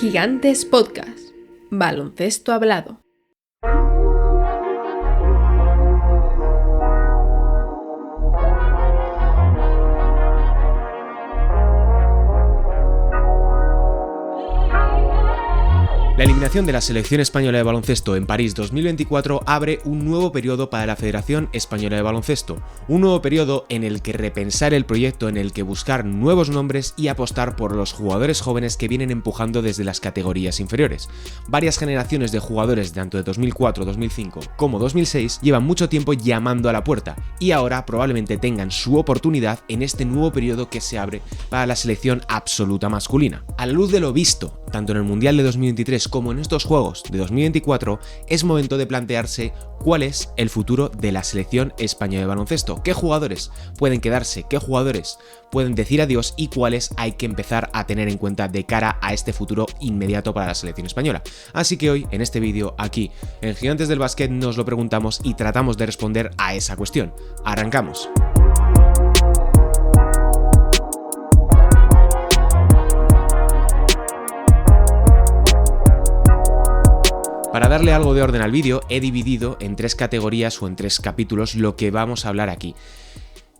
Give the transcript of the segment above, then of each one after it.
Gigantes Podcast. Baloncesto hablado. La eliminación de la selección española de baloncesto en París 2024 abre un nuevo periodo para la Federación Española de Baloncesto, un nuevo periodo en el que repensar el proyecto, en el que buscar nuevos nombres y apostar por los jugadores jóvenes que vienen empujando desde las categorías inferiores. Varias generaciones de jugadores tanto de 2004, 2005 como 2006 llevan mucho tiempo llamando a la puerta y ahora probablemente tengan su oportunidad en este nuevo periodo que se abre para la selección absoluta masculina. A la luz de lo visto, tanto en el Mundial de 2023 como en estos Juegos de 2024, es momento de plantearse cuál es el futuro de la selección española de baloncesto, qué jugadores pueden quedarse, qué jugadores pueden decir adiós y cuáles hay que empezar a tener en cuenta de cara a este futuro inmediato para la selección española. Así que hoy, en este vídeo, aquí en Gigantes del Básquet, nos lo preguntamos y tratamos de responder a esa cuestión. ¡Arrancamos! Para darle algo de orden al vídeo, he dividido en tres categorías o en tres capítulos lo que vamos a hablar aquí.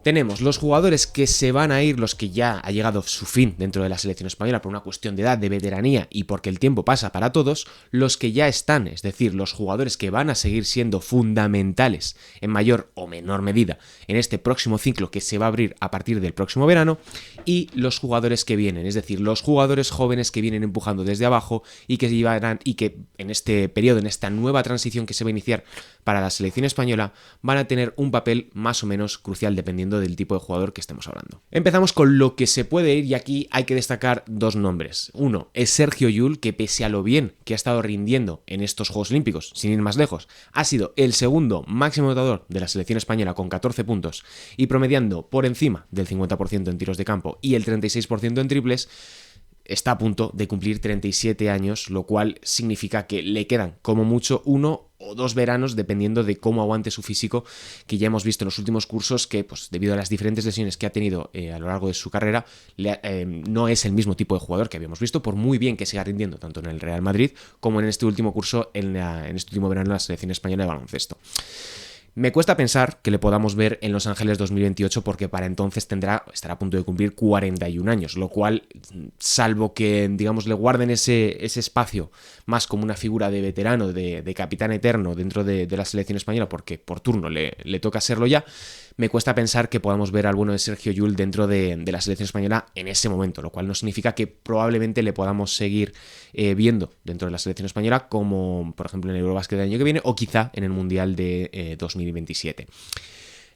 Tenemos los jugadores que se van a ir, los que ya ha llegado su fin dentro de la selección española por una cuestión de edad, de veteranía y porque el tiempo pasa para todos, los que ya están, es decir, los jugadores que van a seguir siendo fundamentales en mayor o menor medida en este próximo ciclo que se va a abrir a partir del próximo verano, y los jugadores que vienen, es decir, los jugadores jóvenes que vienen empujando desde abajo y que llevarán y que en este periodo, en esta nueva transición que se va a iniciar para la selección española, van a tener un papel más o menos crucial dependiendo del tipo de jugador que estemos hablando. Empezamos con lo que se puede ir y aquí hay que destacar dos nombres. Uno es Sergio Llull, que pese a lo bien que ha estado rindiendo en estos Juegos Olímpicos, sin ir más lejos, ha sido el segundo máximo anotador de la selección española con 14 puntos y promediando por encima del 50% en tiros de campo y el 36% en triples. Está a punto de cumplir 37 años, lo cual significa que le quedan como mucho 1 o 2 veranos dependiendo de cómo aguante su físico, que ya hemos visto en los últimos cursos que, pues, debido a las diferentes lesiones que ha tenido a lo largo de su carrera, no es el mismo tipo de jugador que habíamos visto, por muy bien que siga rindiendo tanto en el Real Madrid como en este último curso, en este último verano en la selección española de baloncesto. Me cuesta pensar que le podamos ver en Los Ángeles 2028 porque para entonces estará a punto de cumplir 41 años, lo cual, salvo que, digamos, le guarden ese espacio más como una figura de veterano, de capitán eterno dentro de la selección española, porque por turno le toca serlo ya, me cuesta pensar que podamos ver al bueno de Sergio Llull dentro de la selección española en ese momento, lo cual no significa que probablemente le podamos seguir viendo dentro de la selección española, como por ejemplo en el Eurobásquet del año que viene o quizá en el Mundial de 2027.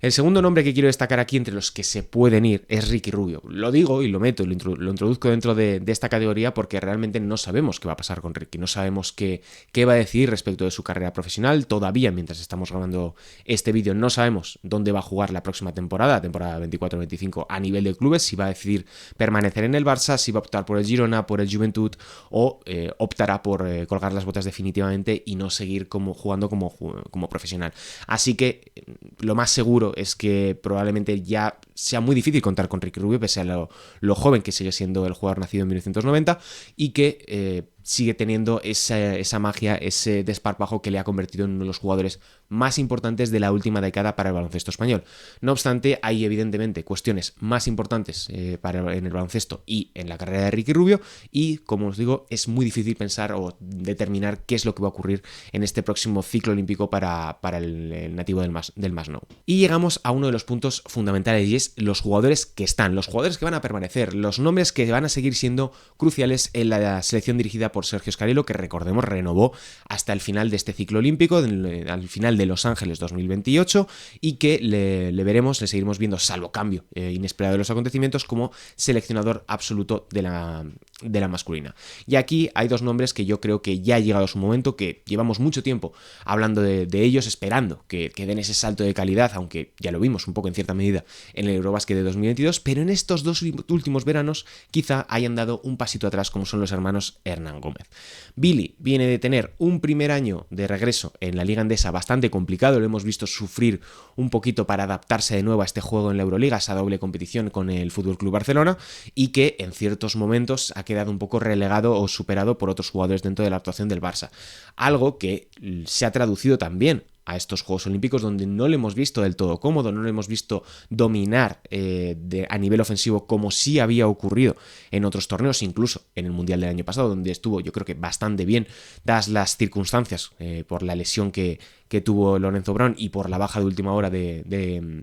El segundo nombre que quiero destacar aquí entre los que se pueden ir es Ricky Rubio. Lo digo y lo meto, lo introduzco dentro de esta categoría porque realmente no sabemos qué va a pasar con Ricky, no sabemos qué va a decir respecto de su carrera profesional. Todavía, mientras estamos grabando este vídeo, no sabemos dónde va a jugar la próxima temporada 24-25 a nivel de clubes, si va a decidir permanecer en el Barça, si va a optar por el Girona, por el Juventud o optará por colgar las botas definitivamente y no seguir jugando como profesional. Así que lo más seguro es que probablemente ya sea muy difícil contar con Ricky Rubio, pese a lo joven que sigue siendo el jugador nacido en 1990 y que sigue teniendo esa magia, ese desparpajo que le ha convertido en uno de los jugadores más importantes de la última década para el baloncesto español. No obstante, hay evidentemente cuestiones más importantes en el baloncesto y en la carrera de Ricky Rubio y, como os digo, es muy difícil pensar o determinar qué es lo que va a ocurrir en este próximo ciclo olímpico para el nativo del Masnou. Y llegamos a uno de los puntos fundamentales y es los jugadores que están, los jugadores que van a permanecer, los nombres que van a seguir siendo cruciales en la selección dirigida por Sergio Scariolo, que recordemos renovó hasta el final de este ciclo olímpico, al final de Los Ángeles 2028, y que le seguiremos viendo, salvo cambio inesperado de los acontecimientos, como seleccionador absoluto de la masculina. Y aquí hay dos nombres que yo creo que ya ha llegado su momento, que llevamos mucho tiempo hablando de ellos, esperando que den ese salto de calidad, aunque ya lo vimos un poco en cierta medida en el Eurobásquet de 2022, pero en estos dos últimos veranos quizá hayan dado un pasito atrás, como son los hermanos Hernán Gómez. Billy viene de tener un primer año de regreso en la Liga Endesa bastante complicado, lo hemos visto sufrir un poquito para adaptarse de nuevo a este juego en la Euroliga, esa doble competición con el FC Barcelona, y que en ciertos momentos ha quedado un poco relegado o superado por otros jugadores dentro de la actuación del Barça. Algo que se ha traducido también a estos Juegos Olímpicos, donde no le hemos visto del todo cómodo, no le hemos visto dominar a nivel ofensivo como sí había ocurrido en otros torneos, incluso en el Mundial del año pasado, donde estuvo yo creo que bastante bien, dadas las circunstancias por la lesión que tuvo Lorenzo Brown y por la baja de última hora de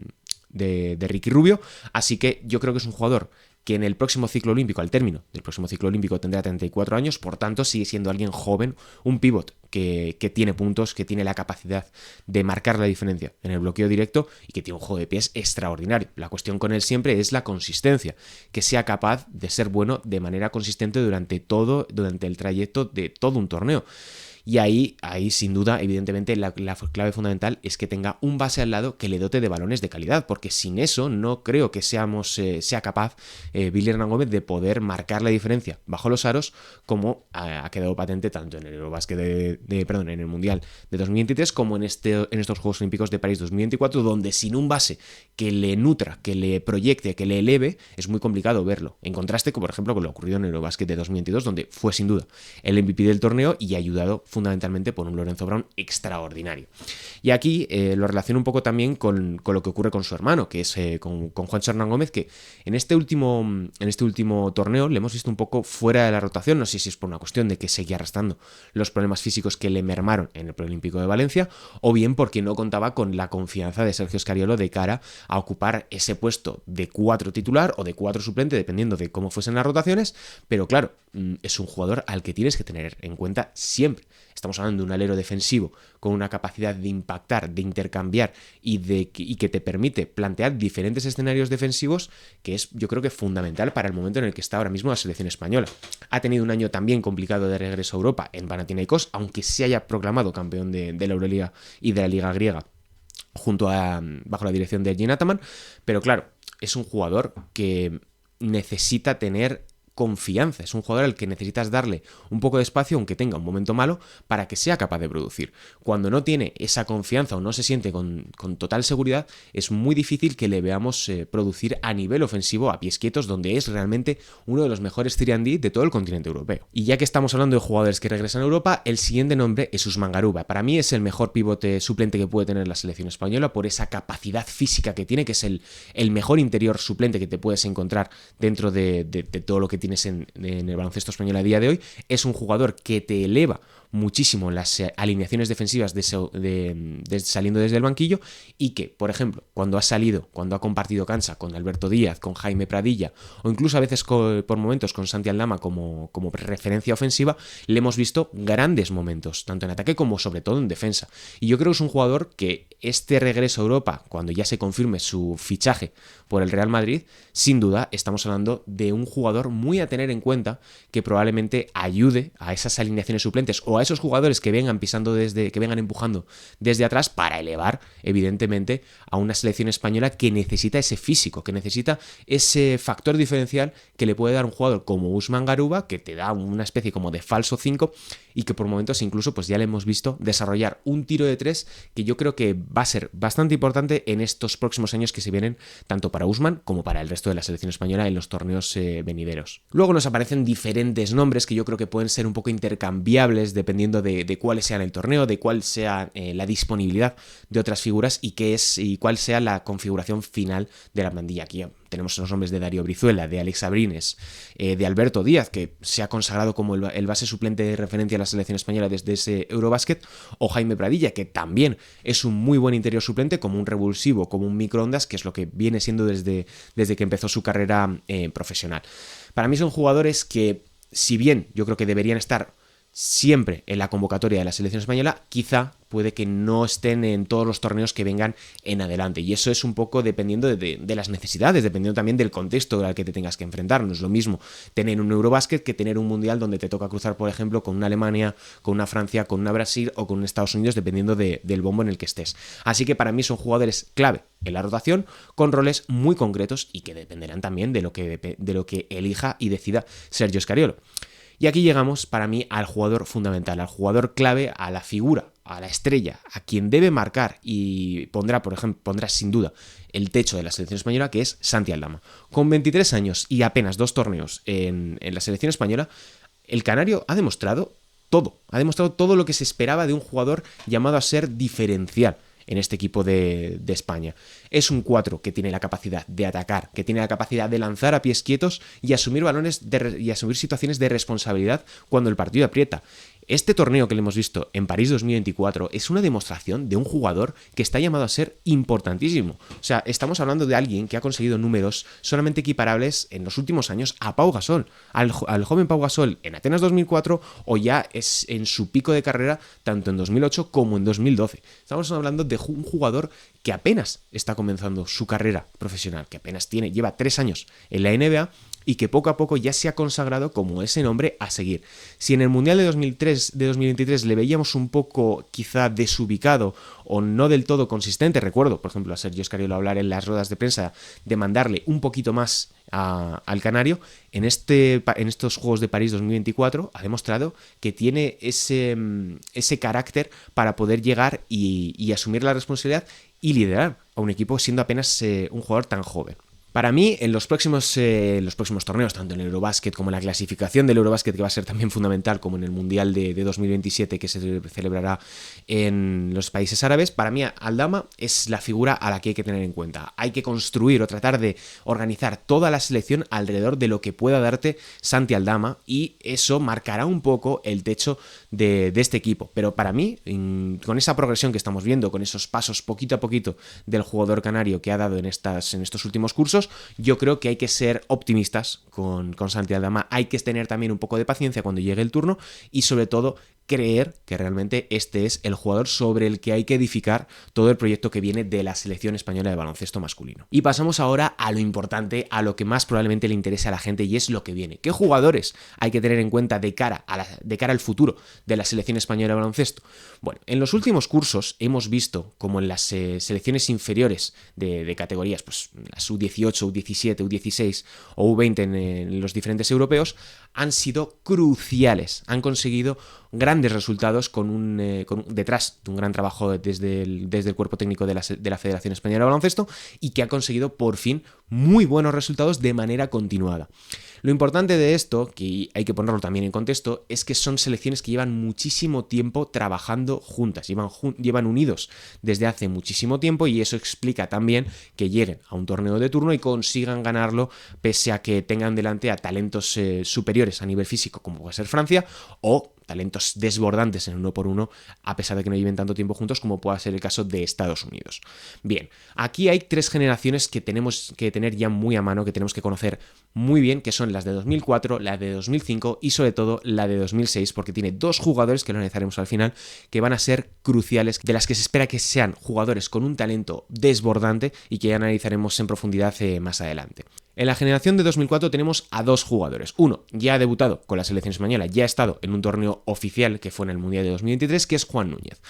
Ricky Rubio. Así que yo creo que es un jugador que en el próximo ciclo olímpico, al término del próximo ciclo olímpico, tendrá 34 años, por tanto sigue siendo alguien joven, un pívot que tiene puntos, que tiene la capacidad de marcar la diferencia en el bloqueo directo y que tiene un juego de pies extraordinario. La cuestión con él siempre es la consistencia, que sea capaz de ser bueno de manera consistente durante el trayecto de todo un torneo. Y ahí sin duda, evidentemente, la clave fundamental es que tenga un base al lado que le dote de balones de calidad, porque sin eso no creo que sea capaz Billy Hernán Gómez de poder marcar la diferencia bajo los aros, como ha quedado patente tanto en el Eurobasket en el Mundial de 2023 como en estos Juegos Olímpicos de París 2024, donde sin un base que le nutra, que le proyecte, que le eleve, es muy complicado verlo. En contraste, por ejemplo, con lo ocurrido en el Eurobasket de 2022, donde fue sin duda el MVP del torneo y ayudado fundamentalmente por un Lorenzo Brown extraordinario. Y aquí lo relaciono un poco también con lo que ocurre con su hermano, que es con Juancho Hernán Gómez, que en este último torneo le hemos visto un poco fuera de la rotación. No sé si es por una cuestión de que seguía arrastrando los problemas físicos que le mermaron en el Preolímpico de Valencia, o bien porque no contaba con la confianza de Sergio Scariolo de cara a ocupar ese puesto de 4 titular o de 4 suplente, dependiendo de cómo fuesen las rotaciones. Pero claro, es un jugador al que tienes que tener en cuenta siempre. Estamos hablando de un alero defensivo con una capacidad de impactar, de intercambiar y que te permite plantear diferentes escenarios defensivos, que es, yo creo que fundamental para el momento en el que está ahora mismo la selección española. Ha tenido un año también complicado de regreso a Europa en Panathinaikos, aunque se haya proclamado campeón de la Euroliga y de la Liga griega bajo la dirección de Gene Ataman, pero claro, es un jugador que necesita tener confianza, es un jugador al que necesitas darle un poco de espacio, aunque tenga un momento malo, para que sea capaz de producir. Cuando no tiene esa confianza o no se siente con total seguridad, es muy difícil que le veamos producir a nivel ofensivo a pies quietos, donde es realmente uno de los mejores 3&D de todo el continente europeo. Y ya que estamos hablando de jugadores que regresan a Europa, el siguiente nombre es Usman Garuba. Para mí es el mejor pivote suplente que puede tener la selección española por esa capacidad física que tiene, que es el mejor interior suplente que te puedes encontrar dentro de todo lo que tienes en el baloncesto español a día de hoy. Es un jugador que te eleva muchísimo en las alineaciones defensivas saliendo desde el banquillo, y que, por ejemplo, cuando ha compartido cancha con Alberto Díaz, con Jaime Pradilla o incluso a veces por momentos con Santi Aldama como referencia ofensiva, le hemos visto grandes momentos, tanto en ataque como sobre todo en defensa. Y yo creo que es un jugador que este regreso a Europa, cuando ya se confirme su fichaje por el Real Madrid, sin duda estamos hablando de un jugador muy a tener en cuenta, que probablemente ayude a esas alineaciones suplentes o a esos jugadores que vengan empujando desde atrás, para elevar evidentemente a una selección española que necesita ese físico, que necesita ese factor diferencial que le puede dar un jugador como Usman Garuba, que te da una especie como de falso 5 y que por momentos incluso pues ya le hemos visto desarrollar un tiro de 3 que yo creo que va a ser bastante importante en estos próximos años que se vienen, tanto para Usman como para el resto de la selección española en los torneos venideros. Luego nos aparecen diferentes nombres que yo creo que pueden ser un poco intercambiables dependiendo de cuáles sean el torneo, de cuál sea la disponibilidad de otras figuras y cuál sea la configuración final de la plantilla. Aquí tenemos los nombres de Darío Brizuela, de Alex Abrines, de Alberto Díaz, que se ha consagrado como el base suplente de referencia a la selección española desde ese Eurobasket, o Jaime Pradilla, que también es un muy buen interior suplente, como un revulsivo, como un microondas, que es lo que viene siendo desde que empezó su carrera profesional. Para mí son jugadores que, si bien yo creo que deberían estar siempre en la convocatoria de la selección española, quizá puede que no estén en todos los torneos que vengan en adelante, y eso es un poco dependiendo de las necesidades, dependiendo también del contexto al que te tengas que enfrentar. No es lo mismo tener un Eurobasket que tener un Mundial donde te toca cruzar, por ejemplo, con una Alemania, con una Francia, con una Brasil o con un Estados Unidos, dependiendo del bombo en el que estés. Así que para mí son jugadores clave en la rotación, con roles muy concretos y que dependerán también de lo que elija y decida Sergio Scariolo. Y aquí llegamos para mí al jugador fundamental, al jugador clave, a la figura, a la estrella, a quien debe marcar y pondrá, por ejemplo, pondrá sin duda el techo de la selección española, que es Santi Aldama. Con 23 años y apenas 2 torneos en la selección española, el canario ha demostrado todo lo que se esperaba de un jugador llamado a ser diferencial en este equipo de España. Es un 4 que tiene la capacidad de atacar, que tiene la capacidad de lanzar a pies quietos y asumir y asumir situaciones de responsabilidad cuando el partido aprieta. Este torneo que le hemos visto en París 2024 es una demostración de un jugador que está llamado a ser importantísimo. O sea, estamos hablando de alguien que ha conseguido números solamente equiparables en los últimos años a Pau Gasol, al joven Pau Gasol en Atenas 2004 o ya es en su pico de carrera tanto en 2008 como en 2012. Estamos hablando de un jugador que apenas está comenzando su carrera profesional, que apenas lleva 3 años en la NBA y que poco a poco ya se ha consagrado como ese nombre a seguir. Si en el Mundial de 2023 le veíamos un poco quizá desubicado o no del todo consistente, recuerdo, por ejemplo, a Sergio Scariolo hablar en las ruedas de prensa de mandarle un poquito más al canario, en estos Juegos de París 2024 ha demostrado que tiene ese carácter para poder llegar y asumir la responsabilidad y liderar a un equipo siendo apenas un jugador tan joven. Para mí, en los próximos torneos, tanto en el Eurobasket como en la clasificación del Eurobasket, que va a ser también fundamental, como en el Mundial de 2027 que se celebrará en los países árabes, para mí Aldama es la figura a la que hay que tener en cuenta. Hay que construir o tratar de organizar toda la selección alrededor de lo que pueda darte Santi Aldama y eso marcará un poco el techo de este equipo. Pero para mí, con esa progresión que estamos viendo, con esos pasos poquito a poquito del jugador canario que ha dado en estos últimos cursos, yo creo que hay que ser optimistas con Santi Aldama, hay que tener también un poco de paciencia cuando llegue el turno y sobre todo creer que realmente este es el jugador sobre el que hay que edificar todo el proyecto que viene de la selección española de baloncesto masculino. Y pasamos ahora a lo importante, a lo que más probablemente le interese a la gente y es lo que viene. ¿Qué jugadores hay que tener en cuenta de cara al futuro de la selección española de baloncesto? Bueno, en los últimos cursos hemos visto como en las selecciones inferiores de categorías, pues las U18, U17, U16 o U20 en los diferentes europeos, han sido cruciales, han conseguido grandes resultados detrás de un gran trabajo desde el cuerpo técnico de la Federación Española de Baloncesto y que ha conseguido por fin muy buenos resultados de manera continuada. Lo importante de esto, que hay que ponerlo también en contexto, es que son selecciones que llevan muchísimo tiempo trabajando juntas, llevan unidos desde hace muchísimo tiempo y eso explica también que lleguen a un torneo de turno y consigan ganarlo pese a que tengan delante a talentos superiores a nivel físico como puede ser Francia o talentos desbordantes en 1-por-1 a pesar de que no lleven tanto tiempo juntos como pueda ser el caso de Estados Unidos. Bien, aquí hay 3 generaciones que tenemos que tener ya muy a mano, que tenemos que conocer muy bien, que son las de 2004, la de 2005 y sobre todo la de 2006, porque tiene 2 jugadores que lo analizaremos al final, que van a ser cruciales, de las que se espera que sean jugadores con un talento desbordante y que ya analizaremos en profundidad más adelante. En la generación de 2004 tenemos a 2 jugadores. Uno ya ha debutado con la selección española, ya ha estado en un torneo oficial que fue en el Mundial de 2023, que es Juan Núñez.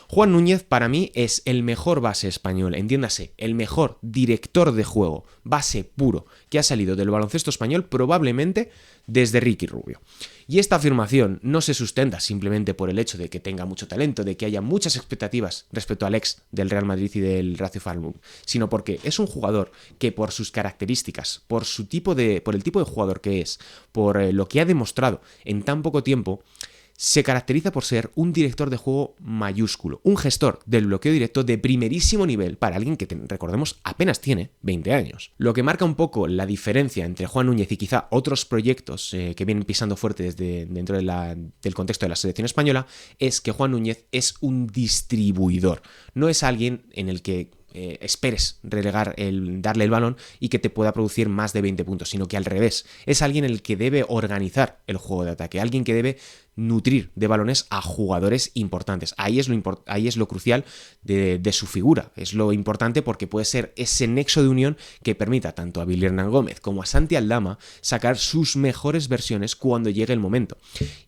Juan Núñez para mí es el mejor base español, entiéndase, el mejor director de juego, base puro, que ha salido del baloncesto español probablemente desde Ricky Rubio. Y esta afirmación no se sustenta simplemente por el hecho de que tenga mucho talento, de que haya muchas expectativas respecto al ex del Real Madrid y del Rayo Vallecano, sino porque es un jugador que por sus características, por el tipo de jugador que es, por lo que ha demostrado en tan poco tiempo, se caracteriza por ser un director de juego mayúsculo, un gestor del bloqueo directo de primerísimo nivel para alguien que, recordemos, apenas tiene 20 años. Lo que marca un poco la diferencia entre Juan Núñez y quizá otros proyectos que vienen pisando fuerte dentro del contexto de la selección española es que Juan Núñez es un distribuidor, no es alguien en el que esperes darle el balón y que te pueda producir más de 20 puntos, sino que al revés, es alguien el que debe organizar el juego de ataque, alguien que debe nutrir de balones a jugadores importantes. Ahí es lo crucial de su figura, es lo importante porque puede ser ese nexo de unión que permita tanto a Billy Hernán Gómez como a Santi Aldama sacar sus mejores versiones cuando llegue el momento.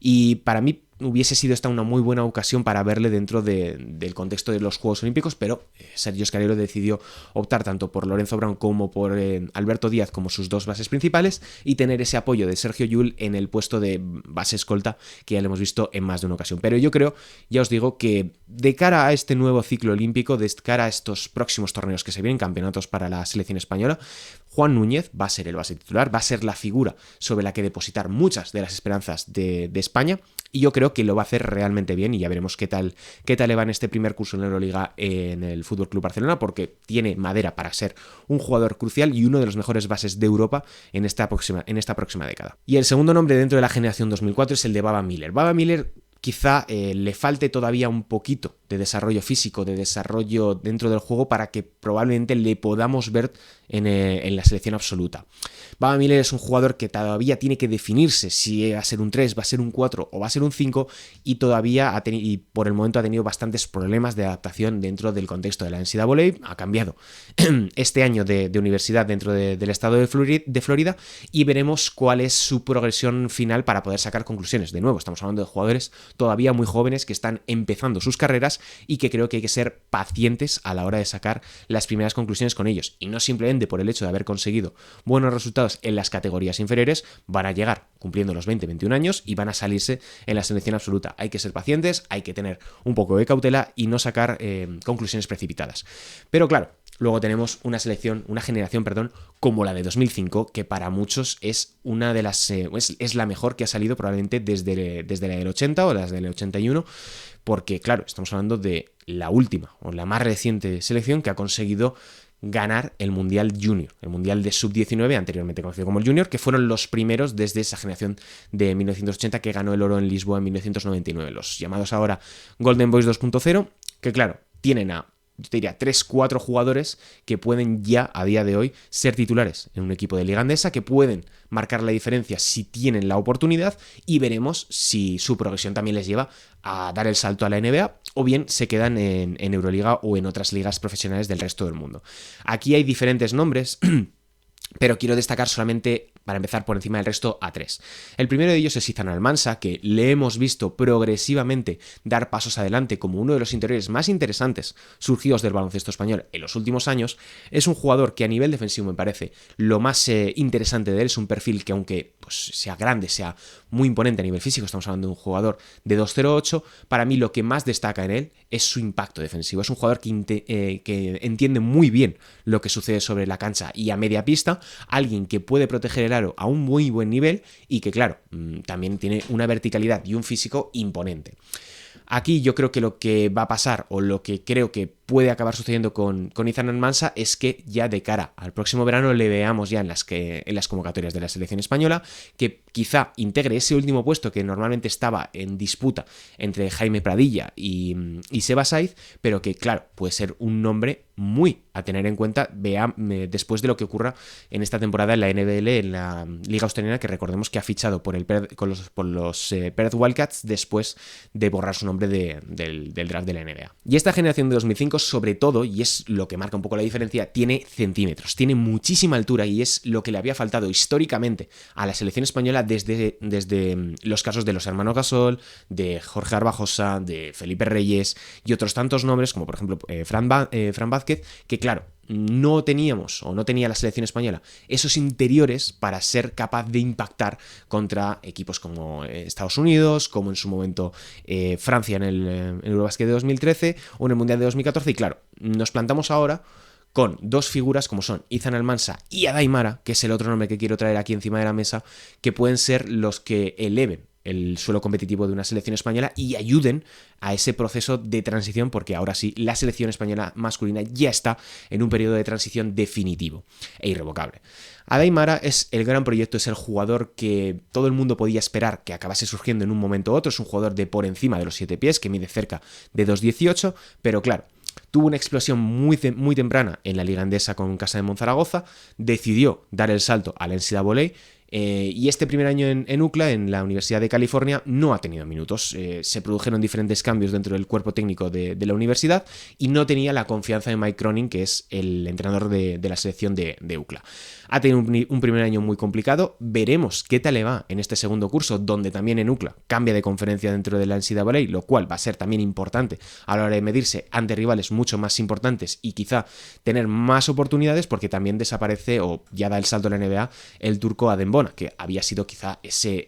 Y para mí hubiese sido esta una muy buena ocasión para verle dentro del contexto de los Juegos Olímpicos, pero Sergio Scariolo decidió optar tanto por Lorenzo Brown como por Alberto Díaz como sus dos bases principales y tener ese apoyo de Sergio Llull en el puesto de base escolta que ya lo hemos visto en más de una ocasión. Pero yo creo, ya os digo, que de cara a este nuevo ciclo olímpico, de cara a estos próximos torneos que se vienen, campeonatos para la selección española, Juan Núñez va a ser el base titular, va a ser la figura sobre la que depositar muchas de las esperanzas de España, y yo creo que lo va a hacer realmente bien y ya veremos qué tal le va en este primer curso en la Euroliga en el FC Barcelona, porque tiene madera para ser un jugador crucial y uno de los mejores bases de Europa en esta próxima década. Y el segundo nombre dentro de la generación 2004 es el de Baba Miller. Baba Miller quizá le falte todavía un poquito de desarrollo físico, de desarrollo dentro del juego para que probablemente le podamos ver en la selección absoluta. Baba Miller es un jugador que todavía tiene que definirse si va a ser un 3, va a ser un 4 o va a ser un 5 y todavía y por el momento ha tenido bastantes problemas de adaptación dentro del contexto de la NCAA. Ha cambiado este año de universidad dentro del estado de Florida y veremos cuál es su progresión final para poder sacar conclusiones. De nuevo, estamos hablando de jugadores todavía muy jóvenes que están empezando sus carreras y que creo que hay que ser pacientes a la hora de sacar las primeras conclusiones con ellos, y no simplemente por el hecho de haber conseguido buenos resultados en las categorías inferiores van a llegar cumpliendo los 20-21 años y van a salirse en la selección absoluta. Hay que ser pacientes, hay que tener un poco de cautela y no sacar conclusiones precipitadas. Pero claro, luego tenemos una generación como la de 2005, que para muchos es una de las es la mejor que ha salido probablemente desde la del 80 o las del 81, porque claro, estamos hablando de la última o la más reciente selección que ha conseguido ganar el Mundial Junior, el Mundial de Sub-19, anteriormente conocido como el Junior, que fueron los primeros desde esa generación de 1980 que ganó el oro en Lisboa en 1999, los llamados ahora Golden Boys 2.0, que claro, tienen yo te diría 3-4 jugadores que pueden ya a día de hoy ser titulares en un equipo de Liga Andesa, que pueden marcar la diferencia si tienen la oportunidad, y veremos si su progresión también les lleva a dar el salto a la NBA o bien se quedan en Euroliga o en otras ligas profesionales del resto del mundo. Aquí hay diferentes nombres, pero quiero destacar solamente, para empezar por encima del resto, a 3. El primero de ellos es Izan Almansa, que le hemos visto progresivamente dar pasos adelante como uno de los interiores más interesantes surgidos del baloncesto español en los últimos años. Es un jugador que a nivel defensivo me parece lo más interesante de él. Es un perfil que, aunque sea grande, sea muy imponente a nivel físico, estamos hablando de un jugador de 2.08, para mí lo que más destaca en él es su impacto defensivo. Es un jugador que entiende muy bien lo que sucede sobre la cancha y a media pista, alguien que puede proteger el aro a un muy buen nivel y que, claro, también tiene una verticalidad y un físico imponente. Aquí yo creo que lo que va a pasar, o lo que creo que puede acabar sucediendo con Izan Almansa, es que ya de cara al próximo verano le veamos ya en las convocatorias de la selección española, que quizá integre ese último puesto que normalmente estaba en disputa entre Jaime Pradilla y Seba Saiz, pero que, claro, puede ser un nombre muy a tener en cuenta después de lo que ocurra en esta temporada en la NBL, en la Liga Australiana, que recordemos que ha fichado por los Perth Wildcats después de borrar su nombre del draft de la NBA. Y esta generación de 2005, sobre todo, y es lo que marca un poco la diferencia, tiene centímetros, tiene muchísima altura, y es lo que le había faltado históricamente a la selección española desde los casos de los hermanos Gasol, de Jorge Arbajosa, de Felipe Reyes y otros tantos nombres, como por ejemplo Fran Vázquez, que claro, no teníamos o no tenía la selección española esos interiores para ser capaz de impactar contra equipos como Estados Unidos, como en su momento Francia en el Eurobasket de 2013 o en el Mundial de 2014, y claro, nos plantamos ahora con dos figuras como son Izan Almansa y Adai Mara, que es el otro nombre que quiero traer aquí encima de la mesa, que pueden ser los que eleven el suelo competitivo de una selección española y ayuden a ese proceso de transición, porque ahora sí, la selección española masculina ya está en un periodo de transición definitivo e irrevocable. Adai Mara es el gran proyecto, es el jugador que todo el mundo podía esperar que acabase surgiendo en un momento u otro. Es un jugador de por encima de los 7 pies, que mide cerca de 2.18, pero claro, tuvo una explosión muy temprana en la Liga Andesa con Casa de Monzaragoza, decidió dar el salto a la NCAA Y este primer año en UCLA, en la Universidad de California, no ha tenido minutos. Se produjeron diferentes cambios dentro del cuerpo técnico de la universidad y no tenía la confianza de Mike Cronin, que es el entrenador de la selección de UCLA. Ha tenido un primer año muy complicado. Veremos qué tal le va en este segundo curso, donde también en UCLA cambia de conferencia dentro de la NCAA, lo cual va a ser también importante a la hora de medirse ante rivales mucho más importantes y quizá tener más oportunidades, porque también desaparece o ya da el salto a la NBA el turco Adem Bona, que había sido quizá ese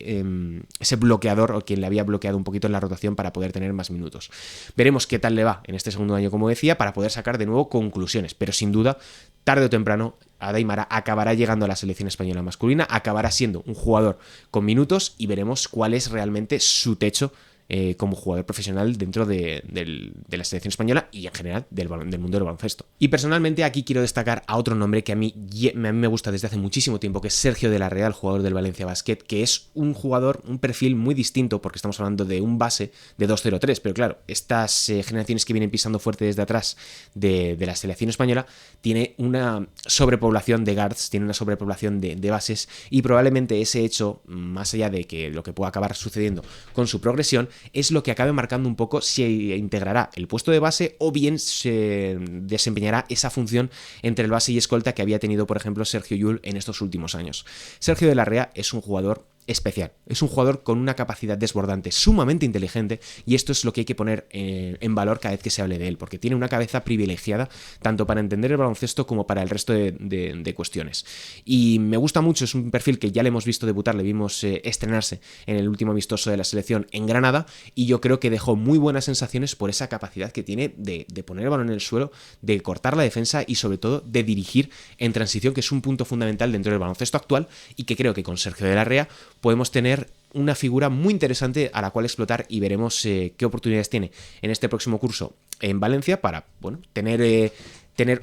bloqueador o quien le había bloqueado un poquito en la rotación para poder tener más minutos. Veremos qué tal le va en este segundo año, como decía, para poder sacar de nuevo conclusiones, pero sin duda, tarde o temprano, Adeymara acabará llegando a la selección española masculina, acabará siendo un jugador con minutos y veremos cuál es realmente su techo como jugador profesional dentro de la selección española y en general del mundo del baloncesto. Y personalmente aquí quiero destacar a otro nombre que a mí me gusta desde hace muchísimo tiempo, que es Sergio de la Rea, el jugador del Valencia Basket, que es un jugador, un perfil muy distinto, porque estamos hablando de un base de 2-0-3, pero claro, estas generaciones que vienen pisando fuerte desde atrás de la selección española tiene una sobrepoblación de guards, tiene una sobrepoblación de bases, y probablemente ese hecho, más allá de que lo que pueda acabar sucediendo con su progresión, es lo que acabe marcando un poco si integrará el puesto de base o bien se desempeñará esa función entre el base y escolta que había tenido, por ejemplo, Sergio Llull en estos últimos años. Sergio de la Rea es un jugador especial, es un jugador con una capacidad desbordante sumamente inteligente, y esto es lo que hay que poner en valor cada vez que se hable de él, porque tiene una cabeza privilegiada tanto para entender el baloncesto como para el resto de cuestiones, y me gusta mucho. Es un perfil que ya le hemos visto debutar, le vimos estrenarse en el último amistoso de la selección en Granada, y yo creo que dejó muy buenas sensaciones por esa capacidad que tiene de poner el balón en el suelo, de cortar la defensa y sobre todo de dirigir en transición, que es un punto fundamental dentro del baloncesto actual, y que creo que con Sergio de la Rea podemos tener una figura muy interesante a la cual explotar, y veremos qué oportunidades tiene en este próximo curso en Valencia para, bueno, tener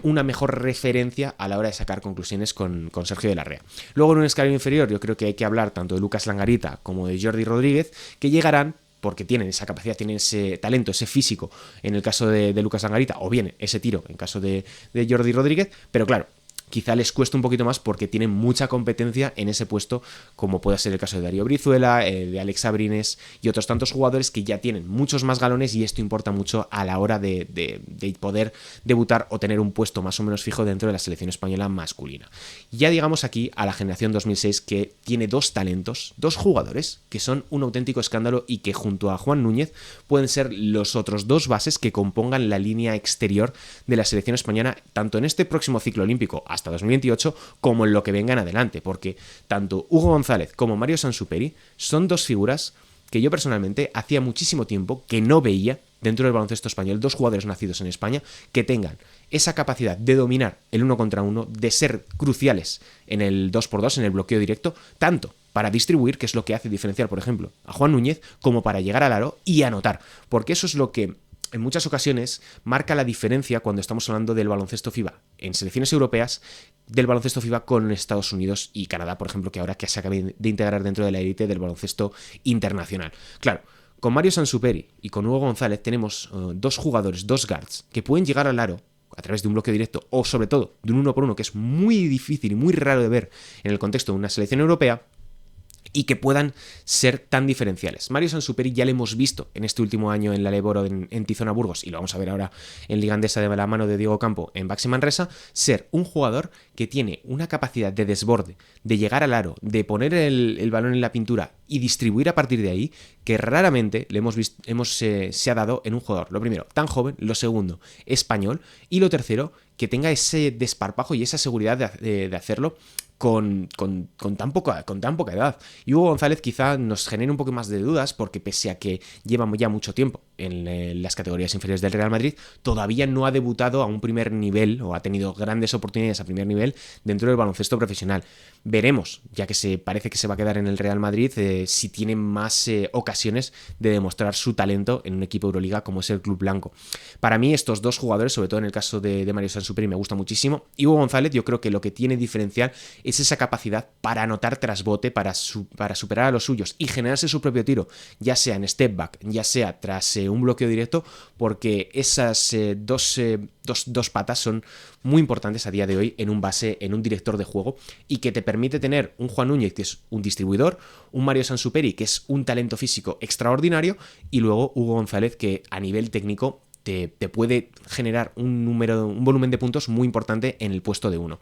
una mejor referencia a la hora de sacar conclusiones con Sergio de la Rea. Luego, en un escalón inferior, yo creo que hay que hablar tanto de Lucas Langarita como de Jordi Rodríguez, que llegarán porque tienen esa capacidad, tienen ese talento, ese físico en el caso de Lucas Langarita, o bien ese tiro en caso de Jordi Rodríguez, pero claro, quizá les cuesta un poquito más porque tienen mucha competencia en ese puesto, como puede ser el caso de Darío Brizuela, de Alex Abrines y otros tantos jugadores que ya tienen muchos más galones, y esto importa mucho a la hora de poder debutar o tener un puesto más o menos fijo dentro de la selección española masculina. Ya digamos aquí a la generación 2006, que tiene dos talentos, dos jugadores que son un auténtico escándalo y que junto a Juan Núñez pueden ser los otros dos bases que compongan la línea exterior de la selección española, tanto en este próximo ciclo olímpico hasta 2028 como en lo que venga en adelante, porque tanto Hugo González como Mario Sansuperi son dos figuras que yo personalmente hacía muchísimo tiempo que no veía dentro del baloncesto español, dos jugadores nacidos en España que tengan esa capacidad de dominar el uno contra uno, de ser cruciales en el 2x2, en el bloqueo directo, tanto para distribuir, que es lo que hace diferenciar, por ejemplo, a Juan Núñez, como para llegar al aro y anotar, porque eso es lo que en muchas ocasiones marca la diferencia cuando estamos hablando del baloncesto FIBA en selecciones europeas, del baloncesto FIBA con Estados Unidos y Canadá, por ejemplo, que ahora que se acaba de integrar dentro de la élite del baloncesto internacional. Claro, con Mario Sansuperi y con Hugo González tenemos dos jugadores, dos guards, que pueden llegar al aro a través de un bloqueo directo o sobre todo de un 1-por-1, que es muy difícil y muy raro de ver en el contexto de una selección europea, y que puedan ser tan diferenciales. Mario Sansuperi ya lo hemos visto en este último año en la Leboro en Tizona Burgos, y lo vamos a ver ahora en Liga Endesa de la mano de Diego Campo en Baxi Manresa, ser un jugador que tiene una capacidad de desborde, de llegar al aro, de poner el balón en la pintura y distribuir a partir de ahí, que raramente le hemos visto, se ha dado en un jugador, lo primero, tan joven, lo segundo, español, y lo tercero, que tenga ese desparpajo y esa seguridad de hacerlo con tan poca edad. Y Hugo González quizá nos genere un poco más de dudas, porque pese a que lleva ya mucho tiempo en las categorías inferiores del Real Madrid, todavía no ha debutado a un primer nivel o ha tenido grandes oportunidades a primer nivel dentro del baloncesto profesional. Veremos, ya que parece que se va a quedar en el Real Madrid, si tiene más ocasiones de demostrar su talento en un equipo Euroliga como es el Club Blanco. Para mí estos dos jugadores, sobre todo en el caso de Mario Sansuperi, me gusta muchísimo, y Hugo González yo creo que lo que tiene diferencial es esa capacidad para anotar tras bote, para superar a los suyos y generarse su propio tiro, ya sea en step back, ya sea tras un bloqueo directo, porque esas dos patas son muy importantes a día de hoy en un base, en un director de juego, y que te permite tener un Juan Núñez, que es un distribuidor, un Mario Sansuperi, que es un talento físico extraordinario, y luego Hugo González, que a nivel técnico te puede generar un volumen de puntos muy importante en el puesto de 1.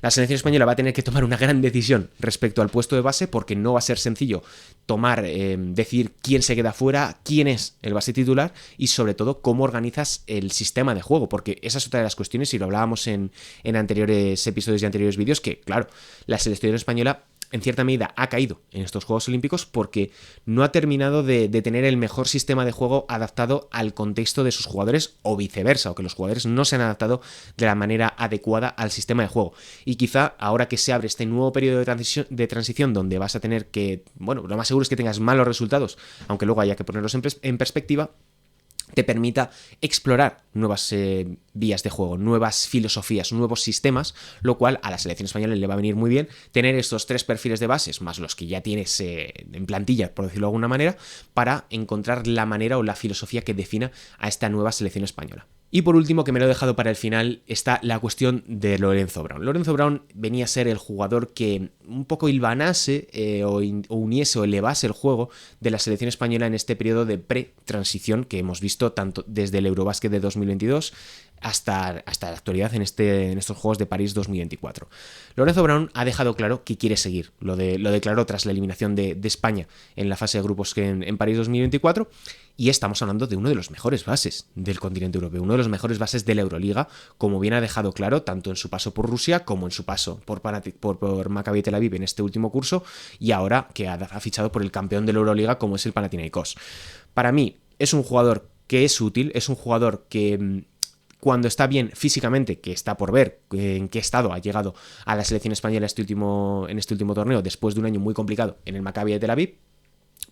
La selección española va a tener que tomar una gran decisión respecto al puesto de base, porque no va a ser sencillo decir quién se queda fuera, quién es el base titular y sobre todo cómo organizas el sistema de juego, porque esa es otra de las cuestiones, y lo hablábamos en anteriores episodios y anteriores vídeos, que claro, la selección española en cierta medida ha caído en estos Juegos Olímpicos porque no ha terminado de tener el mejor sistema de juego adaptado al contexto de sus jugadores, o viceversa, o que los jugadores no se han adaptado de la manera adecuada al sistema de juego. Y quizá ahora que se abre este nuevo periodo de transición donde vas a tener que, bueno, lo más seguro es que tengas malos resultados, aunque luego haya que ponerlos en perspectiva, te permita explorar nuevas vías de juego, nuevas filosofías, nuevos sistemas, lo cual a la selección española le va a venir muy bien tener estos 3 perfiles de bases, más los que ya tienes en plantilla, por decirlo de alguna manera, para encontrar la manera o la filosofía que defina a esta nueva selección española. Y por último, que me lo he dejado para el final, está la cuestión de Lorenzo Brown. Lorenzo Brown venía a ser el jugador que un poco hilvanase o uniese o elevase el juego de la selección española en este periodo de pre-transición que hemos visto tanto desde el Eurobásquet de 2022 hasta la actualidad en estos Juegos de París 2024. Lorenzo Brown ha dejado claro que quiere seguir, lo declaró tras la eliminación de España en la fase de grupos en París 2024, y estamos hablando de uno de los mejores bases del continente europeo, uno de los mejores bases de la Euroliga, como bien ha dejado claro tanto en su paso por Rusia como en su paso por Maccabi Tel Aviv en este último curso, y ahora que ha fichado por el campeón de la Euroliga como es el Panathinaikos. Para mí es un jugador que es útil, es un jugador que cuando está bien físicamente, que está por ver en qué estado ha llegado a la selección española en este último torneo, después de un año muy complicado en el Maccabi de Tel Aviv,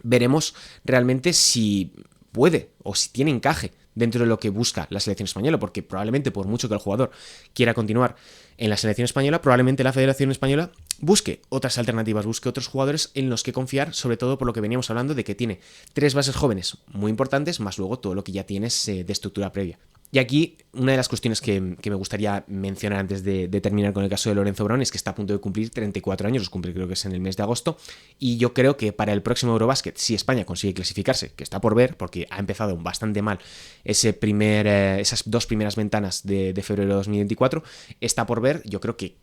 veremos realmente si puede o si tiene encaje dentro de lo que busca la selección española, porque probablemente por mucho que el jugador quiera continuar en la selección española, probablemente la Federación Española busque otras alternativas, busque otros jugadores en los que confiar, sobre todo por lo que veníamos hablando de que tiene 3 bases jóvenes muy importantes, más luego todo lo que ya tienes de estructura previa. Y aquí una de las cuestiones que me gustaría mencionar antes de terminar con el caso de Lorenzo Brown es que está a punto de cumplir 34 años, los cumple creo que es en el mes de agosto, y yo creo que para el próximo Eurobásquet, si España consigue clasificarse, que está por ver, porque ha empezado bastante mal esas 2 primeras ventanas de febrero de 2024, está por ver, yo creo que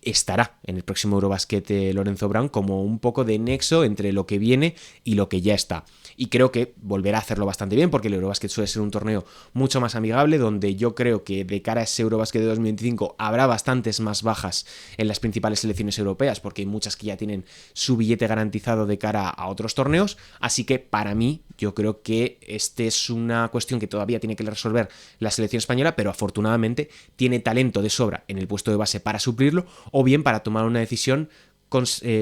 estará en el próximo Eurobásquet Lorenzo Brown como un poco de nexo entre lo que viene y lo que ya está. Y creo que volverá a hacerlo bastante bien, porque el Eurobásquet suele ser un torneo mucho más amigable, donde yo creo que de cara a ese Eurobásquet de 2025 habrá bastantes más bajas en las principales selecciones europeas, porque hay muchas que ya tienen su billete garantizado de cara a otros torneos. Así que para mí, yo creo que este es una cuestión que todavía tiene que resolver la selección española, pero afortunadamente tiene talento de sobra en el puesto de base para suplirlo, o bien para tomar una decisión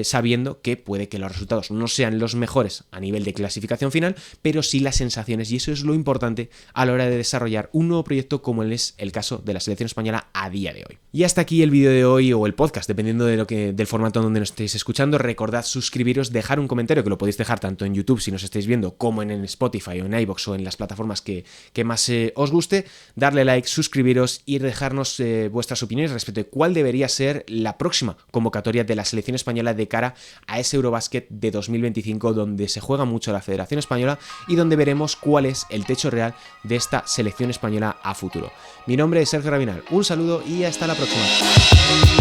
sabiendo que puede que los resultados no sean los mejores a nivel de clasificación final, pero sí las sensaciones, y eso es lo importante a la hora de desarrollar un nuevo proyecto como es el caso de la selección española a día de hoy. Y hasta aquí el vídeo de hoy, o el podcast, dependiendo del formato donde nos estéis escuchando. Recordad suscribiros, dejar un comentario, que lo podéis dejar tanto en YouTube si nos estáis viendo, como en Spotify o en iVoox o en las plataformas que más os guste, darle like, suscribiros y dejarnos vuestras opiniones respecto de cuál debería ser la próxima convocatoria de la selección española de cara a ese Eurobásquet de 2025, donde se juega mucho la Federación Española y donde veremos cuál es el techo real de esta selección española a futuro. Mi nombre es Sergio Rabinal, un saludo y hasta la próxima.